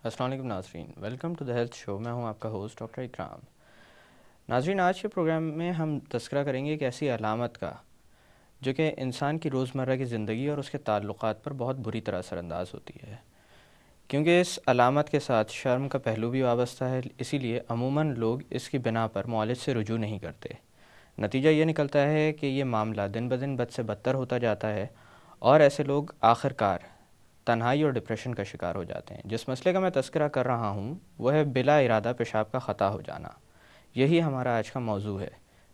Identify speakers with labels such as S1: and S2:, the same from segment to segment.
S1: السلام علیکم ناظرین، ویلکم ٹو دا ہیلتھ شو۔ میں ہوں آپ کا ہوسٹ ڈاکٹر اکرام۔ ناظرین، آج کے پروگرام میں ہم تذکرہ کریں گے ایک ایسی علامت کا جو کہ انسان کی روزمرہ کی زندگی اور اس کے تعلقات پر بہت بری طرح اثر انداز ہوتی ہے، کیونکہ اس علامت کے ساتھ شرم کا پہلو بھی وابستہ ہے۔ اسی لیے عموماً لوگ اس کی بنا پر معالج سے رجوع نہیں کرتے۔ نتیجہ یہ نکلتا ہے کہ یہ معاملہ دن بدن بد سے بدتر ہوتا جاتا ہے اور ایسے لوگ آخر کار تنہائی اور ڈپریشن کا شکار ہو جاتے ہیں۔ جس مسئلے کا میں تذکرہ کر رہا ہوں وہ ہے بلا ارادہ پیشاب کا خطا ہو جانا۔ یہی ہمارا آج کا موضوع ہے۔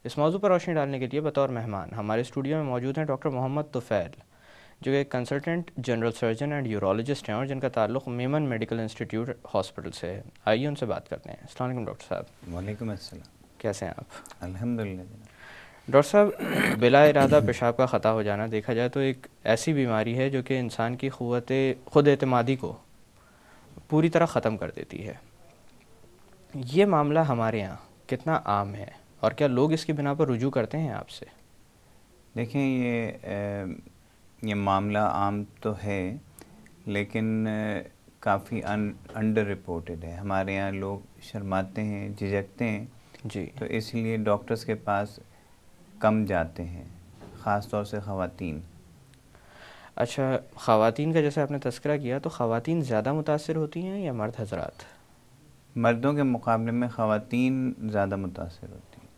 S1: اس موضوع پر روشنی ڈالنے کے لیے بطور مہمان ہمارے اسٹوڈیو میں موجود ہیں ڈاکٹر محمد طفیل، جو ایک consultant general surgeon and urologist ہیں اور جن کا تعلق میمن میڈیکل انسٹیٹیوٹ ہاسپٹل سے ہے۔ آئیے ان سے بات کرتے ہیں۔ السلام علیکم ڈاکٹر صاحب۔
S2: وعلیکم السلام۔
S1: کیسے ہیں آپ؟
S2: الحمدللہ۔
S1: ڈاکٹر صاحب، بلا ارادہ پیشاب کا خطا ہو جانا دیکھا جائے تو ایک ایسی بیماری ہے جو کہ انسان کی خود اعتمادی کو پوری طرح ختم کر دیتی ہے۔ یہ معاملہ ہمارے یہاں کتنا عام ہے اور کیا لوگ اس کی بنا پر رجوع کرتے ہیں آپ سے؟
S2: دیکھیں، یہ معاملہ عام تو ہے، لیکن کافی انڈر رپورٹڈ ہے۔ ہمارے یہاں لوگ شرماتے ہیں، جھجکتے ہیں،
S1: جی،
S2: تو اس لیے ڈاکٹرز کے پاس کم جاتے ہیں، خاص طور سے خواتین۔
S1: اچھا، خواتین کا جیسے آپ نے تذکرہ کیا تو خواتین زیادہ متاثر ہوتی ہیں یا مرد حضرات؟
S2: مردوں کے مقابلے میں خواتین زیادہ متاثر ہوتی ہیں۔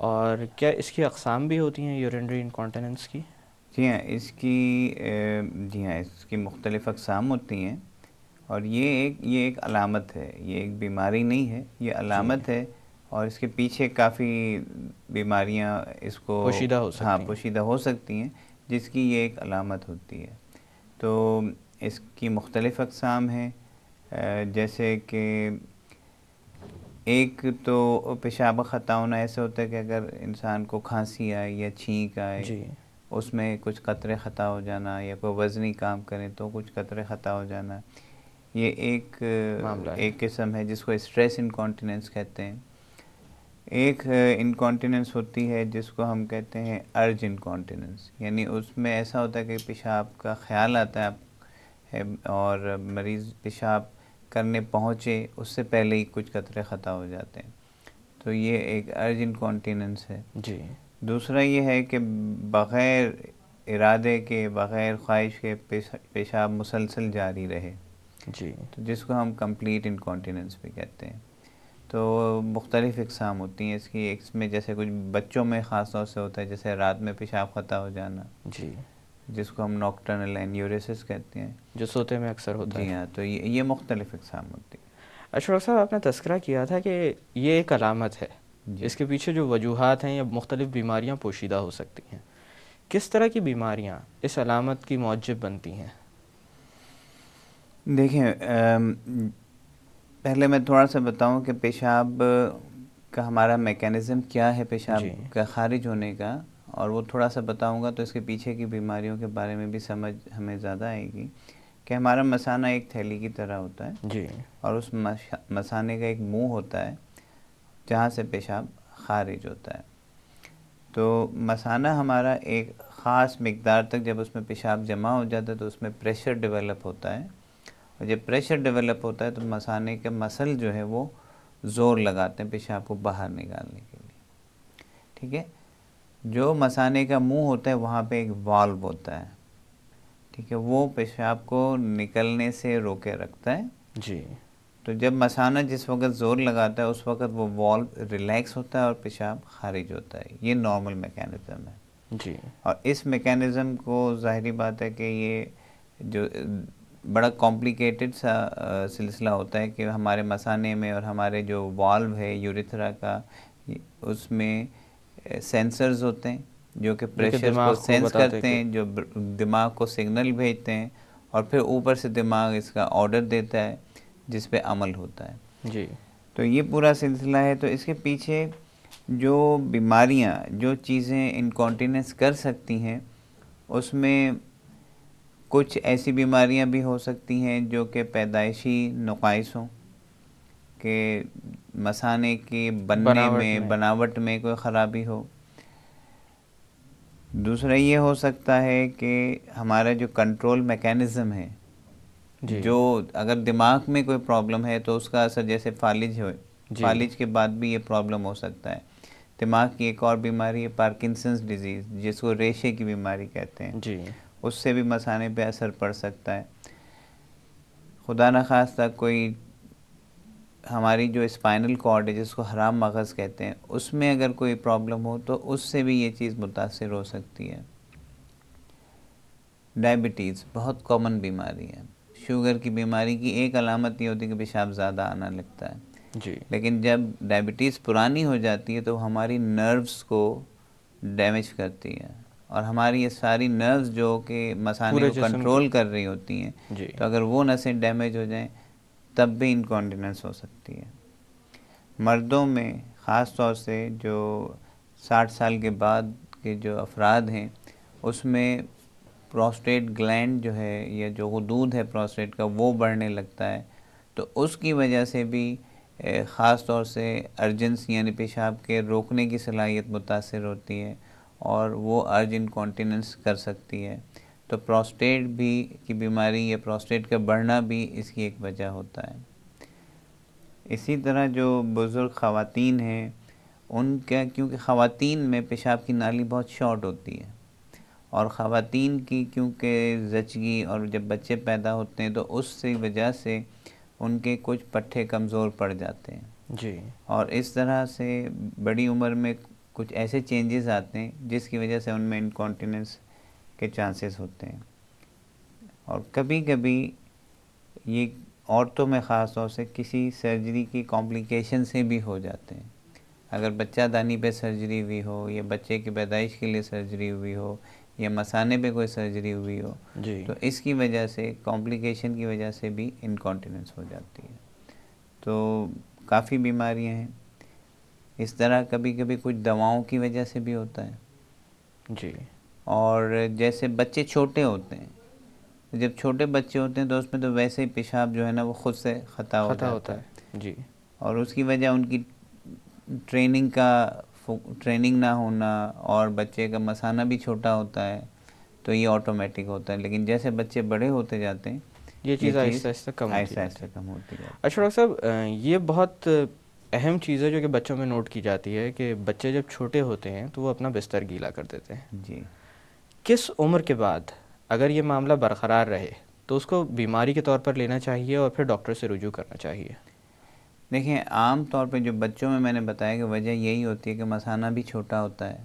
S1: اور کیا اس کی اقسام بھی ہوتی ہیں یورینری انکانٹیننس کی؟
S2: جی ہاں، اس کی مختلف اقسام ہوتی ہیں، اور یہ ایک علامت ہے، یہ ایک بیماری نہیں ہے، یہ علامت ہے، اور اس کے پیچھے کافی بیماریاں اس کو
S1: پوشیدہ ہو سکتی ہیں۔
S2: پوشیدہ ہو سکتی ہیں، جس کی یہ ایک علامت ہوتی ہے۔ تو اس کی مختلف اقسام ہیں، جیسے کہ ایک تو پیشاب خطا ہونا ایسے ہوتا ہے کہ اگر انسان کو کھانسی آئے یا چھینک آئے،
S1: جی،
S2: اس میں کچھ قطرے خطا ہو جانا، یا کوئی وزنی کام کرے تو کچھ قطرے خطا ہو جانا، یہ ایک
S1: معاملہ ہے۔
S2: قسم ہے جس کو اسٹریس انکانٹیننس کہتے ہیں۔ ایک انکانٹیننس ہوتی ہے جس کو ہم کہتے ہیں ارج انکانٹیننس، یعنی اس میں ایسا ہوتا ہے کہ پیشاب کا خیال آتا ہے اور مریض پیشاب کرنے پہنچے اس سے پہلے ہی کچھ قطرے خطا ہو جاتے ہیں، تو یہ ایک ارج انکانٹیننس ہے۔
S1: جی،
S2: دوسرا یہ ہے کہ بغیر ارادے کے، بغیر خواہش کے پیشاب مسلسل جاری رہے،
S1: جی،
S2: تو جس کو ہم کمپلیٹ انکانٹیننس بھی کہتے ہیں۔ تو مختلف اقسام ہوتی ہیں اس کی، اس میں جیسے کچھ بچوں میں خاص طور سے ہوتا ہے، جیسے رات میں پیشاب خطا ہو جانا،
S1: جی،
S2: جس کو ہم نوکٹرنل انیوریسس کہتے ہیں۔
S1: جو سوتے میں اکثر ہوتا ہے۔
S2: جی ہاں، تو یہ مختلف اقسام ہوتی ہیں۔
S1: اچھا ڈاکٹر صاحب، آپ نے تذکرہ کیا تھا کہ یہ ایک علامت ہے،
S2: جی،
S1: اس کے پیچھے جو وجوہات ہیں یا مختلف بیماریاں پوشیدہ ہو سکتی ہیں۔ کس طرح کی بیماریاں اس علامت کی موجب بنتی ہیں؟
S2: دیکھیں، پہلے میں تھوڑا سا بتاؤں کہ پیشاب کا ہمارا میکینزم کیا ہے، پیشاب
S1: جی،
S2: کا خارج ہونے کا، اور وہ تھوڑا سا بتاؤں گا تو اس کے پیچھے کی بیماریوں کے بارے میں بھی سمجھ ہمیں زیادہ آئے گی۔ کہ ہمارا مثانہ ایک تھیلی کی طرح ہوتا ہے،
S1: جی،
S2: اور اس مثانے کا ایک منہ ہوتا ہے جہاں سے پیشاب خارج ہوتا ہے۔ تو مثانہ ہمارا ایک خاص مقدار تک جب اس میں پیشاب جمع ہو جاتا ہے تو اس میں پریشر ڈیولپ ہوتا ہے، اور جب پریشر ڈیولپ ہوتا ہے تو مثانے کے مسل جو ہے وہ زور لگاتے ہیں پیشاب کو باہر نکالنے کے لیے، ٹھیک ہے۔ جو مثانے کا منہ ہوتا ہے وہاں پہ ایک والو ہوتا ہے، ٹھیک ہے، وہ پیشاب کو نکلنے سے روکے رکھتا ہے۔
S1: جی،
S2: تو جب مثانہ جس وقت زور لگاتا ہے اس وقت وہ والو ریلیکس ہوتا ہے اور پیشاب خارج ہوتا ہے، یہ نارمل میکینزم ہے۔
S1: جی،
S2: اور اس میکینزم کو ظاہری بات ہے کہ یہ جو بڑا کمپلیکیٹڈ سا سلسلہ ہوتا ہے کہ ہمارے مثانے میں اور ہمارے جو والو ہے یوریتھرا کا، اس میں سینسرز ہوتے ہیں جو کہ پریشر کو
S1: دماغ
S2: سینس
S1: بتاتے
S2: کرتے
S1: کہ
S2: ہیں، جو دماغ کو سگنل بھیجتے ہیں، اور پھر اوپر سے دماغ اس کا آرڈر دیتا ہے جس پہ عمل ہوتا ہے۔
S1: جی،
S2: تو یہ پورا سلسلہ ہے۔ تو اس کے پیچھے جو بیماریاں، جو چیزیں انکانٹیننس کر سکتی ہیں، اس میں کچھ ایسی بیماریاں بھی ہو سکتی ہیں جو کہ پیدائشی نقائص ہوں، کہ مثانے کے بننے میں، بناوٹ میں کوئی خرابی ہو۔ دوسرا یہ ہو سکتا ہے کہ ہمارا جو کنٹرول میکینزم ہے جو اگر دماغ میں کوئی پرابلم ہے تو اس کا اثر جیسے فالج ہو، فالج کے بعد بھی یہ پرابلم ہو سکتا ہے. دماغ کی ایک اور بیماری ہے پارکنسنس ڈیزیز، جس کو ریشے کی بیماری کہتے ہیں.
S1: جی،
S2: اس سے بھی مثانے پہ اثر پڑ سکتا ہے. خدا نخواستہ کوئی ہماری جو اسپائنل کارڈ ہے جس کو حرام مغز کہتے ہیں، اس میں اگر کوئی پرابلم ہو تو اس سے بھی یہ چیز متاثر ہو سکتی ہے. ڈائبٹیز بہت کامن بیماری ہے. شوگر کی بیماری کی ایک علامت یہ ہوتی ہے کہ پیشاب زیادہ آنا لگتا ہے.
S1: جی،
S2: لیکن جب ڈائبٹیز پرانی ہو جاتی ہے تو ہماری نروز کو ڈیمیج کرتی ہے، اور ہماری یہ ساری نروز جو کہ مثانے
S1: پورے
S2: کو
S1: جسم
S2: کنٹرول کر رہی ہوتی ہیں،
S1: جی،
S2: تو اگر وہ نسیں ڈیمیج ہو جائیں تب بھی انکانٹیننس ہو سکتی ہے. مردوں میں خاص طور سے جو 60 سال کے بعد کے جو افراد ہیں، اس میں پروسٹیٹ گلینڈ جو ہے یا جو غدود ہے پروسٹیٹ کا وہ بڑھنے لگتا ہے. تو اس کی وجہ سے بھی خاص طور سے ارجنس یعنی پیشاب کے روکنے کی صلاحیت متاثر ہوتی ہے، اور وہ ارج انکانٹیننس کر سکتی ہے. تو پروسٹیٹ بھی کی بیماری یا پروسٹیٹ کا بڑھنا بھی اس کی ایک وجہ ہوتا ہے. اسی طرح جو بزرگ خواتین ہیں ان کا، کیونکہ خواتین میں پیشاب کی نالی بہت شارٹ ہوتی ہے، اور خواتین کی کیونکہ زچگی اور جب بچے پیدا ہوتے ہیں تو اس سے وجہ سے ان کے کچھ پٹھے کمزور پڑ جاتے ہیں.
S1: جی،
S2: اور اس طرح سے بڑی عمر میں کچھ ایسے چینجز آتے ہیں جس کی وجہ سے ان میں انکانٹیننس کے چانسز ہوتے ہیں. اور کبھی کبھی یہ عورتوں میں خاص طور سے کسی سرجری کی کمپلیکیشن سے بھی ہو جاتے ہیں. اگر بچہ دانی پہ سرجری ہوئی ہو، یا بچے کی پیدائش کے لیے سرجری ہوئی ہو، یا مثانے پہ کوئی سرجری ہوئی ہو،
S1: جی،
S2: تو اس کی وجہ سے کمپلیکیشن کی وجہ سے بھی انکانٹیننس ہو جاتی ہے. تو کافی بیماریاں ہیں. اس طرح کبھی کبھی کچھ دواؤں کی وجہ سے بھی ہوتا ہے.
S1: جی،
S2: اور جیسے بچے چھوٹے ہوتے ہیں، جب چھوٹے بچے ہوتے ہیں تو اس میں تو ویسے ہی پیشاب جو ہے نا وہ خود سے خطا ہو
S1: خطا
S2: جاتا
S1: ہوتا
S2: ہے.
S1: ہے. جی،
S2: اور اس کی وجہ ان کی ٹریننگ نہ ہونا، اور بچے کا مثانہ بھی چھوٹا ہوتا ہے تو یہ آٹومیٹک ہوتا ہے. لیکن جیسے بچے بڑے ہوتے جاتے ہیں
S1: یہ چیز آہستہ آہستہ کم ہوتی
S2: آہستہ
S1: جاتی
S2: آہستہ
S1: ہے.
S2: کم ہوتی جاتی ہے.
S1: اچھا ڈاکٹر صاحب، یہ بہت اہم چیز ہے جو کہ بچوں میں نوٹ کی جاتی ہے کہ بچے جب چھوٹے ہوتے ہیں تو وہ اپنا بستر گیلا کر دیتے ہیں.
S2: جی،
S1: کس عمر کے بعد اگر یہ معاملہ برقرار رہے تو اس کو بیماری کے طور پر لینا چاہیے اور پھر ڈاکٹر سے رجوع کرنا چاہیے؟
S2: دیکھیں عام طور پہ جو بچوں میں نے بتایا کہ وجہ یہی ہوتی ہے کہ مثانہ بھی چھوٹا ہوتا ہے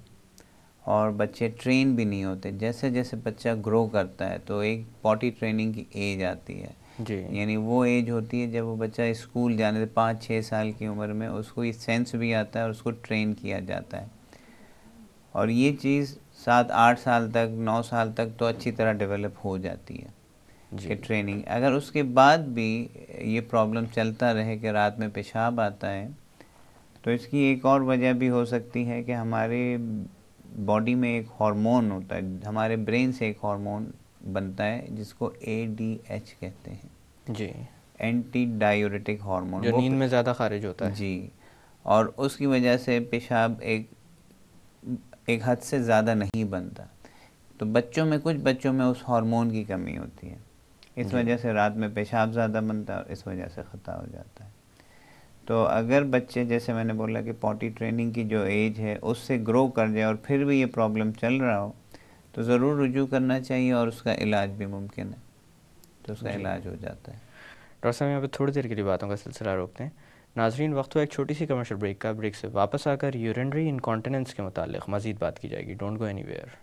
S2: اور بچے ٹرین بھی نہیں ہوتے. جیسے جیسے بچہ گرو کرتا ہے تو ایک پوٹی ٹریننگ کی ایج آتی ہے.
S1: جی،
S2: یعنی وہ ایج ہوتی ہے جب وہ بچہ اسکول جانے سے 5-6 سال کی عمر میں اس کو یہ سینس بھی آتا ہے اور اس کو ٹرین کیا جاتا ہے. اور یہ چیز 7-8 سال تک 9 سال تک تو اچھی طرح ڈیولپ ہو جاتی ہے
S1: جی،
S2: کہ ٹریننگ. اگر اس کے بعد بھی یہ پرابلم چلتا رہے کہ رات میں پیشاب آتا ہے تو اس کی ایک اور وجہ بھی ہو سکتی ہے کہ ہمارے باڈی میں ایک ہارمون ہوتا ہے، ہمارے برین سے ایک ہارمون بنتا ہے جس کو ADH کہتے ہیں،
S1: جی،
S2: اینٹی ڈائیوریٹک ہارمون.
S1: جو
S2: وہ
S1: نیند میں زیادہ خارج ہوتا ہے.
S2: جی، اور اس کی وجہ سے پیشاب ایک حد سے زیادہ نہیں بنتا. تو کچھ بچوں میں اس ہارمون کی کمی ہوتی ہے، اس
S1: جی،
S2: وجہ سے رات میں پیشاب زیادہ بنتا ہے اور اس وجہ سے خطا ہو جاتا ہے. تو اگر بچے جیسے میں نے بولا کہ پوٹی ٹریننگ کی جو ایج ہے اس سے گرو کر جائے اور پھر بھی یہ پرابلم چل رہا ہو تو ضرور رجوع کرنا چاہیے، اور اس کا علاج بھی ممکن ہے، تو اس کا
S1: جی.
S2: علاج ہو جاتا ہے.
S1: ڈاکٹر صاحب یہاں پہ تھوڑی دیر کے لیے باتوں کا سلسلہ روکتے ہیں. ناظرین، وقت ہو ایک چھوٹی سی کمرشل بریک کا. بریک سے واپس آ کر یورینری انکانٹیننس کے متعلق مزید بات کی جائے گی. Don't go any where.